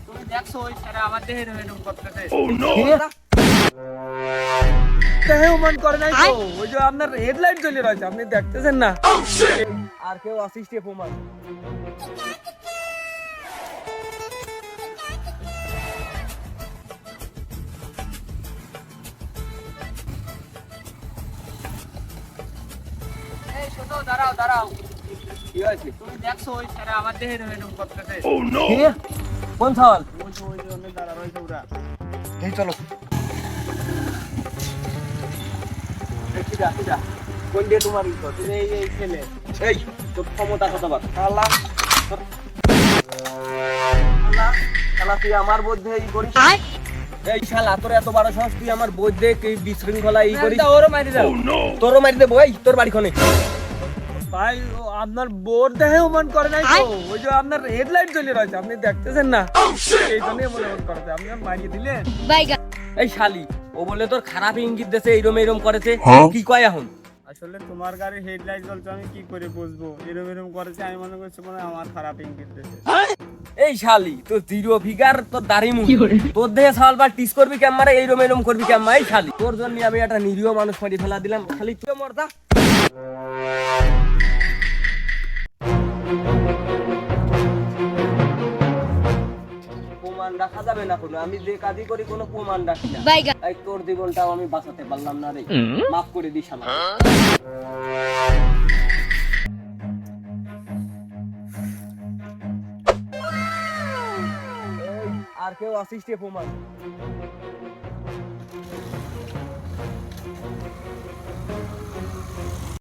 তুমি দেখছো ওই স্যার আমার দেহে এরকম করতেছে। দেহে ওমান করে নাই তো, ওই যে আপনার হেডলাইট জ্বলে রয়েছে, আপনি দেখতেছেন না? আর কেউ আসিস্টে প্রমাণ। এই শোনো, দাঁড়াও দাঁড়াও। কি হয়েছে? তুমি দেখছো ওই স্যার আমার দেহে এরকম করতেছে। কে? কোন সওয়াল? ওই যে অনেক দাঁড়া রয়েছে ওরা। এই চলো। কোন দিয়ে তোমার ইচ্ছা? তুমি এই ছেলে। এই তোর ক্ষমতা কত বার? আল্লাহ শালা তুই আমার মধ্যে এই করিস? এই শালা তোর এত বড় সাহস, তুই আমার মধ্যে এই বিশৃঙ্খলা এই করিস? ওরও মারি দাও। তোরও মারি দেবো। এই তোর বাড়ি কোনে? ভাই আপনার বোর দেহে ওমান করে নাই তো, ওই যে আপনার হেডলাইট জ্বলে রয়েছে, আপনি দেখতেছেন না? এই জন্য মনে মনে করতে আপনি মারিয়ে দিলেন। এই শালি, ও বলে তোর খারাপ ইঙ্গিত দেছে, এইরম এইরম করেছে। কি কয় এখন? আসলে তোমার গাড়ির হেডলাইট জ্বলছে, আমি কি করে বুঝবো? এরম এরম করেছে, আমি মনে করছি মনে হয় আমার খারাপ ইঙ্গিত দিয়েছে। এই শালি, তোর জিরো ফিগার, তোর দাড়ি মুখ, তোর দেহে সাল বার টিস করবি ক্যামেরা, এইরম এইরম করবি ক্যামেরা। এই শালি, তোর জন্য আমি একটা নিরীহ মানুষ মারি ফেলা দিলাম, খালি তুই মরদা। প্রমাণ রাখা যাবে না কোনো, আমি যে কাজই করি কোনো প্রমাণ রাখি না। এই তোর জীবনটাও আমি বাঁচাতে পারলাম না রে, মাফ করে দিস আমাকে। আর কেউ আসিস্টে প্রমাণ।